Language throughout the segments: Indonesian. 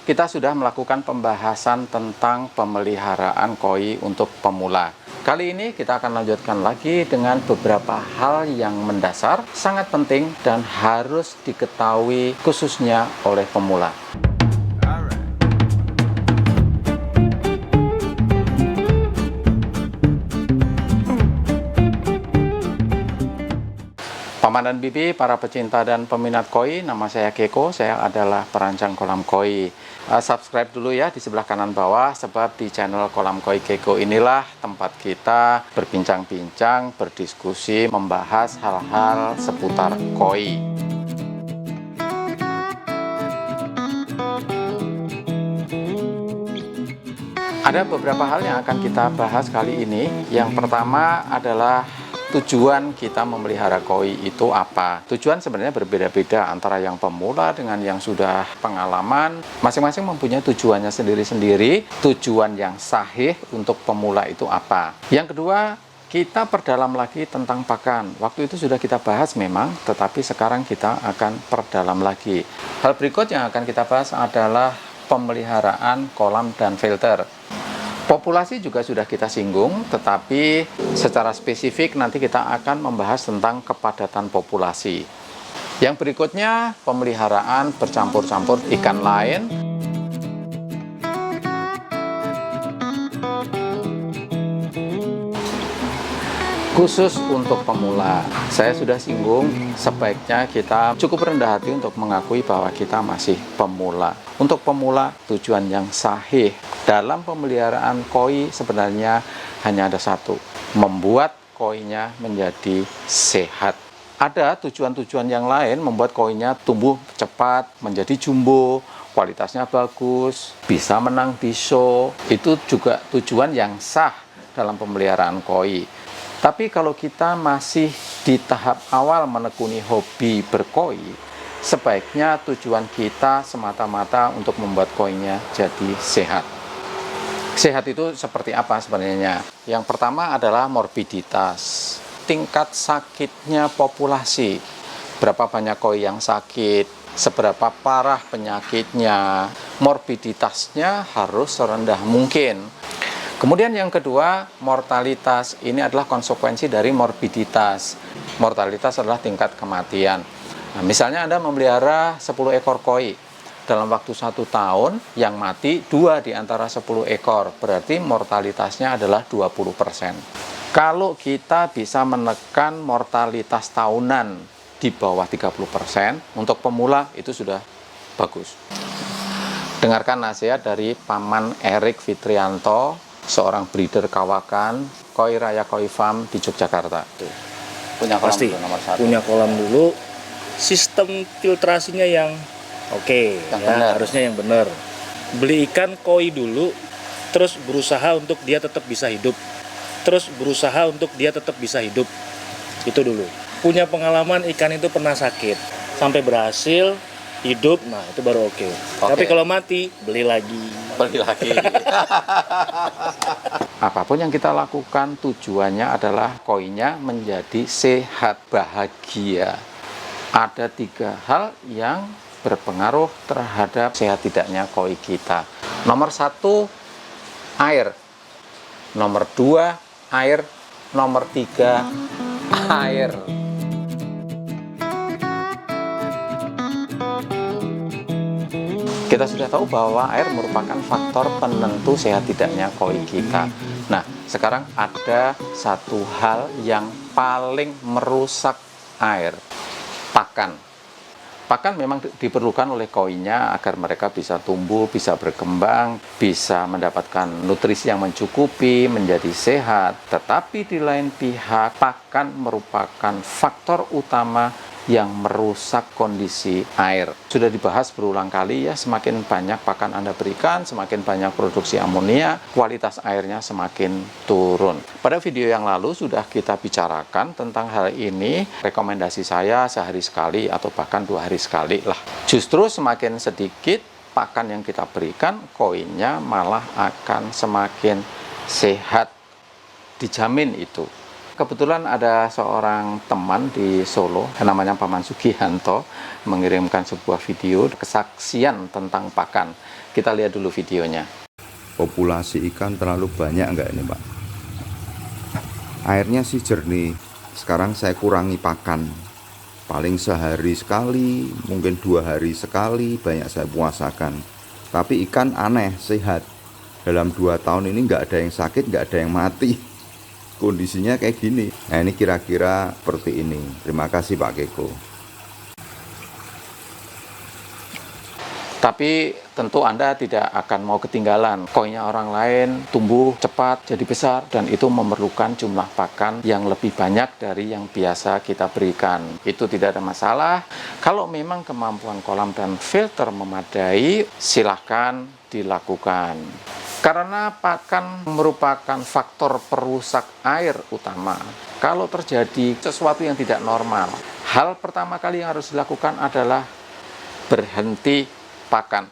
kita sudah melakukan pembahasan tentang pemeliharaan koi untuk pemula. Kali ini kita akan lanjutkan lagi dengan beberapa hal yang mendasar, sangat penting dan harus diketahui khususnya oleh pemula. Paman dan bibi, para pecinta dan peminat koi, nama saya Keko, saya adalah perancang kolam koi. Subscribe dulu ya di sebelah kanan bawah, sebab di channel Kolam Koi Keko inilah tempat kita berbincang-bincang, berdiskusi, membahas hal-hal seputar koi. Ada beberapa hal yang akan kita bahas kali ini. Yang pertama adalah tujuan kita memelihara koi itu apa? Tujuan sebenarnya berbeda-beda antara yang pemula dengan yang sudah pengalaman. Masing-masing mempunyai tujuannya sendiri-sendiri. Tujuan yang sahih untuk pemula itu apa? Yang kedua, kita perdalam lagi tentang pakan. Waktu itu sudah kita bahas memang, tetapi sekarang kita akan perdalam lagi. Hal berikut yang akan kita bahas adalah pemeliharaan kolam dan filter. Populasi juga sudah kita singgung, tetapi secara spesifik nanti kita akan membahas tentang kepadatan populasi. Yang berikutnya, pemeliharaan bercampur-campur ikan lain. Khusus untuk pemula, saya sudah singgung, sebaiknya kita cukup rendah hati untuk mengakui bahwa kita masih pemula. Untuk pemula, tujuan yang sahih dalam pemeliharaan koi sebenarnya hanya ada satu, membuat koinya menjadi sehat. Ada tujuan-tujuan yang lain, membuat koinya tumbuh cepat, menjadi jumbo, kualitasnya bagus, bisa menang di show. Itu juga tujuan yang sah dalam pemeliharaan koi. Tapi kalau kita masih di tahap awal menekuni hobi berkoi, sebaiknya tujuan kita semata-mata untuk membuat koinya jadi sehat. Sehat itu seperti apa sebenarnya? Yang pertama adalah morbiditas. Tingkat sakitnya populasi. Berapa banyak koi yang sakit, seberapa parah penyakitnya, morbiditasnya harus serendah mungkin. Kemudian yang kedua, mortalitas. Ini adalah konsekuensi dari morbiditas. Mortalitas adalah tingkat kematian. Nah, misalnya Anda memelihara 10 ekor koi. Dalam waktu 1 tahun, yang mati 2 di antara 10 ekor. Berarti mortalitasnya adalah 20%. Kalau kita bisa menekan mortalitas tahunan di bawah 30%, untuk pemula itu sudah bagus. Dengarkan nasihat dari Paman Erik Fitrianto, seorang breeder kawakan Koi Raya Koi Farm di Yogyakarta. Punya kolam pasti dulu, nomor 1. punya kolam dulu, sistem filtrasinya yang oke, harusnya yang benar. Beli ikan koi dulu, terus berusaha untuk dia tetap bisa hidup. Itu dulu. Punya pengalaman ikan itu pernah sakit sampai berhasil hidup, nah itu baru oke. Tapi kalau mati, beli lagi. Apapun yang kita lakukan, tujuannya adalah koinya menjadi sehat, bahagia. Ada 3 hal yang berpengaruh terhadap sehat tidaknya koi kita. Nomor 1, air. Nomor 2, air. Nomor 3, air. Kita sudah tahu bahwa air merupakan faktor penentu sehat tidaknya koi kita. Nah, sekarang ada satu hal yang paling merusak air. Pakan. Pakan memang diperlukan oleh koinya agar mereka bisa tumbuh, bisa berkembang, bisa mendapatkan nutrisi yang mencukupi, menjadi sehat. Tetapi di lain pihak, pakan merupakan faktor utama yang merusak kondisi air. Sudah dibahas berulang kali ya, semakin banyak pakan Anda berikan, semakin banyak produksi amonia, kualitas airnya semakin turun. Pada video yang lalu sudah kita bicarakan tentang hal ini. Rekomendasi saya sehari sekali atau bahkan 2 hari sekali lah. Justru semakin sedikit pakan yang kita berikan, koinya malah akan semakin sehat. Dijamin itu. Kebetulan ada seorang teman di Solo, namanya Paman Sugihanto, mengirimkan sebuah video kesaksian tentang pakan. Kita lihat dulu videonya. Populasi ikan terlalu banyak enggak ini, Pak? Airnya sih jernih. Sekarang saya kurangi pakan. Paling sehari sekali, mungkin 2 hari sekali banyak saya puasakan. Tapi ikan aneh, sehat. Dalam 2 tahun ini nggak ada yang sakit, nggak ada yang mati. Kondisinya kayak gini. Nah, ini kira-kira seperti ini. Terima kasih Pak Keko. Tapi tentu Anda tidak akan mau ketinggalan. Koinnya orang lain tumbuh cepat, jadi besar, dan itu memerlukan jumlah pakan yang lebih banyak dari yang biasa kita berikan. Itu tidak ada masalah. Kalau memang kemampuan kolam dan filter memadai, silahkan dilakukan. Karena pakan merupakan faktor perusak air utama. Kalau terjadi sesuatu yang tidak normal, hal pertama kali yang harus dilakukan adalah berhenti pakan.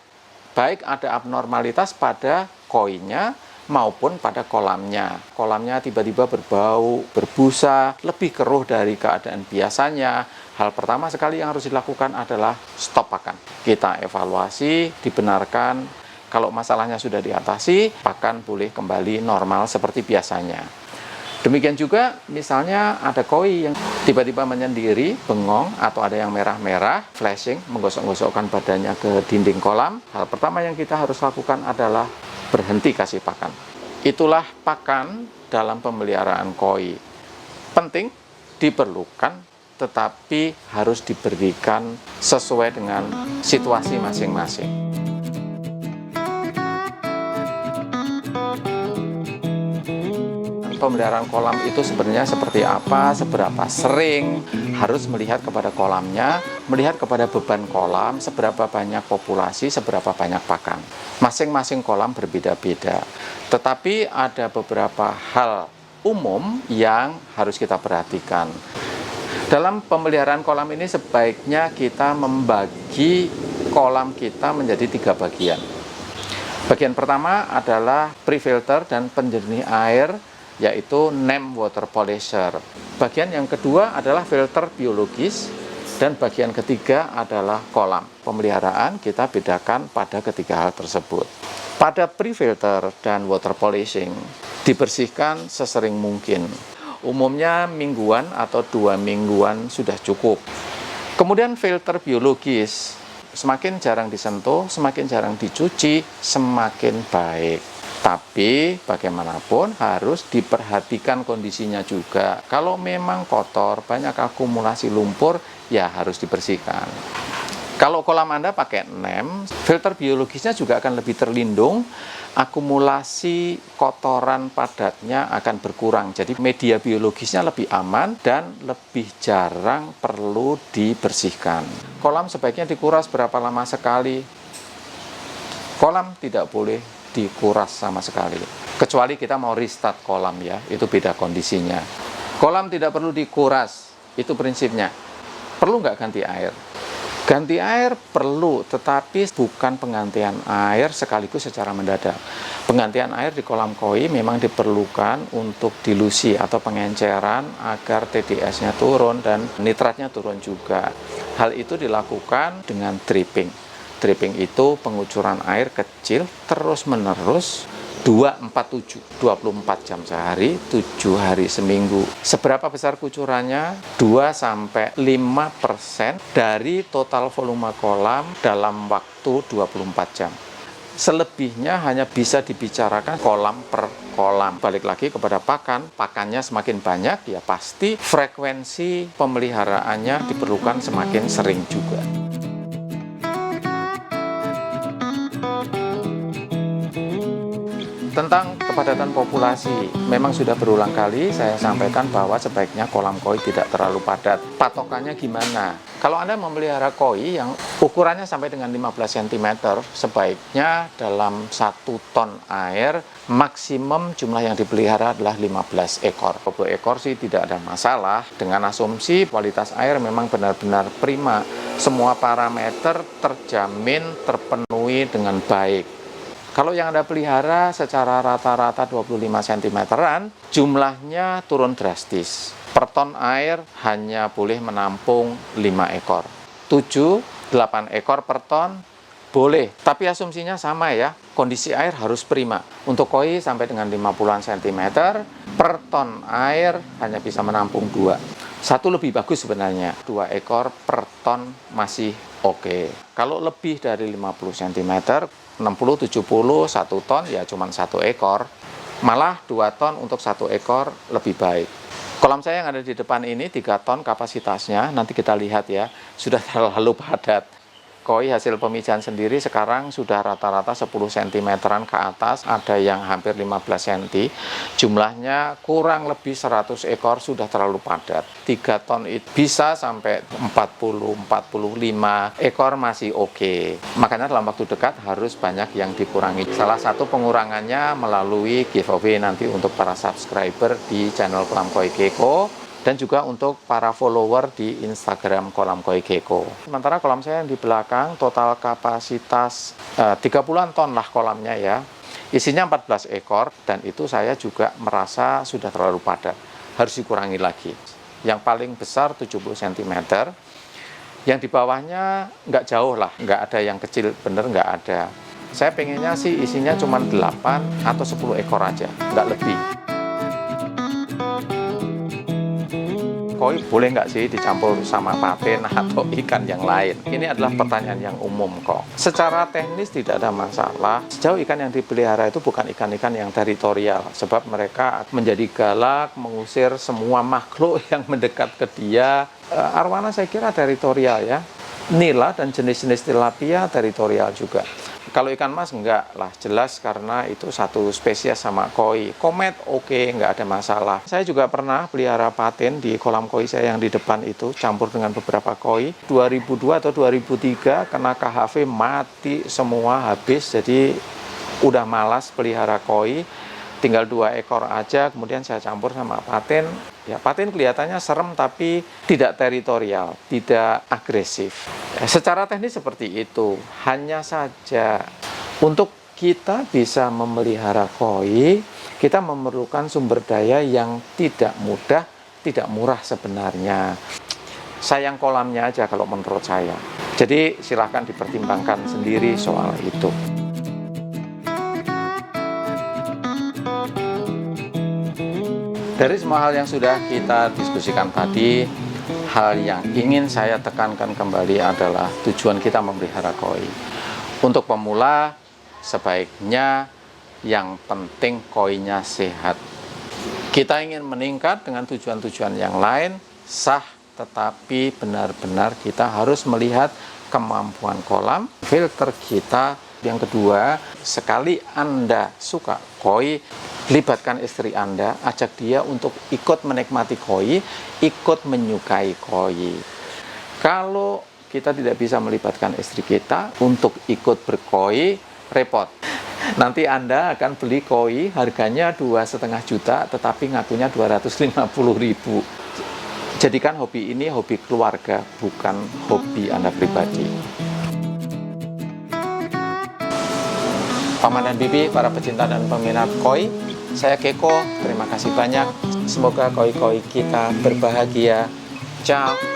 Baik ada abnormalitas pada koinnya maupun pada kolamnya. Kolamnya tiba-tiba berbau, berbusa, lebih keruh dari keadaan biasanya. Hal pertama sekali yang harus dilakukan adalah stop pakan. Kita evaluasi, dibenarkan. Kalau masalahnya sudah diatasi, pakan boleh kembali normal seperti biasanya. Demikian juga misalnya ada koi yang tiba-tiba menyendiri, bengong, atau ada yang merah-merah, flashing, menggosok-gosokkan badannya ke dinding kolam. Hal pertama yang kita harus lakukan adalah berhenti kasih pakan. Itulah pakan dalam pemeliharaan koi. Penting, diperlukan, tetapi harus diberikan sesuai dengan situasi masing-masing. Pemeliharaan kolam itu sebenarnya seperti apa, seberapa sering, harus melihat kepada kolamnya, melihat kepada beban kolam, seberapa banyak populasi, seberapa banyak pakan. Masing-masing kolam berbeda-beda, tetapi ada beberapa hal umum yang harus kita perhatikan. Dalam pemeliharaan kolam ini sebaiknya kita membagi kolam kita menjadi 3 bagian. Bagian pertama adalah pre-filter dan penjernih air, yaitu NEM water polisher. Bagian yang kedua adalah filter biologis, dan bagian ketiga adalah kolam. Pemeliharaan kita bedakan pada ketiga hal tersebut. Pada pre-filter dan water polishing, dibersihkan sesering mungkin. Umumnya mingguan atau 2 mingguan sudah cukup. Kemudian filter biologis, semakin jarang disentuh, semakin jarang dicuci, semakin baik. Tapi bagaimanapun harus diperhatikan kondisinya juga. Kalau memang kotor, banyak akumulasi lumpur, ya harus dibersihkan. Kalau kolam Anda pakai NEM, filter biologisnya juga akan lebih terlindung, akumulasi kotoran padatnya akan berkurang. Jadi media biologisnya lebih aman dan lebih jarang perlu dibersihkan. Kolam sebaiknya dikuras berapa lama sekali? Kolam tidak boleh dikuras sama sekali, kecuali kita mau restart kolam ya, itu beda kondisinya. Kolam tidak perlu dikuras, itu prinsipnya. Perlu nggak ganti air? Ganti air perlu, tetapi bukan penggantian air sekaligus secara mendadak. Penggantian air di kolam koi memang diperlukan untuk dilusi atau pengenceran agar TDS-nya turun dan nitratnya turun juga. Hal itu dilakukan dengan dripping. Dripping itu pengucuran air kecil terus-menerus 247, 24 jam sehari, 7 hari seminggu. Seberapa besar kucurannya? 2-5% dari total volume kolam dalam waktu 24 jam. Selebihnya hanya bisa dibicarakan kolam per kolam. Balik lagi kepada pakan, pakannya semakin banyak, ya pasti frekuensi pemeliharaannya diperlukan semakin sering juga. Tentang kepadatan populasi, memang sudah berulang kali saya sampaikan bahwa sebaiknya kolam koi tidak terlalu padat. Patokannya gimana? Kalau Anda memelihara koi yang ukurannya sampai dengan 15 cm, sebaiknya dalam 1 ton air, maksimum jumlah yang dipelihara adalah 15 ekor. 20 ekor sih tidak ada masalah, dengan asumsi kualitas air memang benar-benar prima. Semua parameter terjamin terpenuhi dengan baik. Kalau yang Anda pelihara secara rata-rata 25 cm-an, jumlahnya turun drastis. Per ton air hanya boleh menampung 5 ekor. 7-8 ekor per ton boleh, tapi asumsinya sama ya, kondisi air harus prima. Untuk koi sampai dengan 50-an cm, per ton air hanya bisa menampung 2. Satu lebih bagus sebenarnya, 2 ekor per ton masih oke. Kalau lebih dari 50 cm, 60-70, 1 ton ya cuma 1 ekor. Malah 2 ton untuk 1 ekor lebih baik. Kolam saya yang ada di depan ini 3 ton kapasitasnya, nanti kita lihat ya, sudah terlalu padat. Koi hasil pemijahan sendiri sekarang sudah rata-rata 10 cm-an ke atas, ada yang hampir 15 cm. Jumlahnya kurang lebih 100 ekor sudah terlalu padat. 3 ton itu bisa sampai 40-45 ekor masih oke. Makanya dalam waktu dekat harus banyak yang dikurangi. Salah satu pengurangannya melalui giveaway nanti untuk para subscriber di channel Kolam Koi Keko. Dan juga untuk para follower di Instagram Kolam Koi Keko. Sementara kolam saya yang di belakang total kapasitas 30-an ton lah kolamnya ya. Isinya 14 ekor dan itu saya juga merasa sudah terlalu padat. Harus dikurangi lagi. Yang paling besar 70 cm. Yang di bawahnya nggak jauh lah, nggak ada yang kecil, bener nggak ada. Saya pengennya sih isinya cuma 8 atau 10 ekor aja, nggak lebih. Koi boleh nggak sih dicampur sama patin atau ikan yang lain? Ini adalah pertanyaan yang umum kok. Secara teknis tidak ada masalah. Sejauh ikan yang dipelihara itu bukan ikan-ikan yang teritorial. Sebab mereka menjadi galak, mengusir semua makhluk yang mendekat ke dia. Arwana saya kira teritorial ya. Nila dan jenis-jenis tilapia teritorial juga. Kalau ikan mas enggak lah, jelas karena itu satu spesies sama koi. Komet oke, enggak ada masalah. Saya juga pernah pelihara patin di kolam koi saya yang di depan itu, campur dengan beberapa koi. 2002 atau 2003 kena KHV mati semua habis, jadi udah malas pelihara koi. Tinggal 2 ekor aja, kemudian saya campur sama patin. Ya, patin kelihatannya serem tapi tidak teritorial, tidak agresif. Secara teknis seperti itu. Hanya saja untuk kita bisa memelihara koi, kita memerlukan sumber daya yang tidak mudah, tidak murah sebenarnya. Sayang kolamnya aja kalau menurut saya. Jadi silahkan dipertimbangkan sendiri soal itu. Dari semua hal yang sudah kita diskusikan tadi, hal yang ingin saya tekankan kembali adalah tujuan kita memelihara koi. Untuk pemula, sebaiknya yang penting koinya sehat. Kita ingin meningkat dengan tujuan-tujuan yang lain, sah, tetapi benar-benar kita harus melihat kemampuan kolam, filter kita. Yang kedua, sekali Anda suka koi, libatkan istri Anda, ajak dia untuk ikut menikmati koi, ikut menyukai koi. Kalau kita tidak bisa melibatkan istri kita untuk ikut berkoi, repot. Nanti Anda akan beli koi, harganya 2,5 juta, tetapi ngakunya 250.000. Jadikan hobi ini hobi keluarga, bukan hobi Anda pribadi. Paman dan Bibi, para pecinta dan peminat koi, saya Keko, terima kasih banyak. Semoga koi-koi kita berbahagia. Ciao.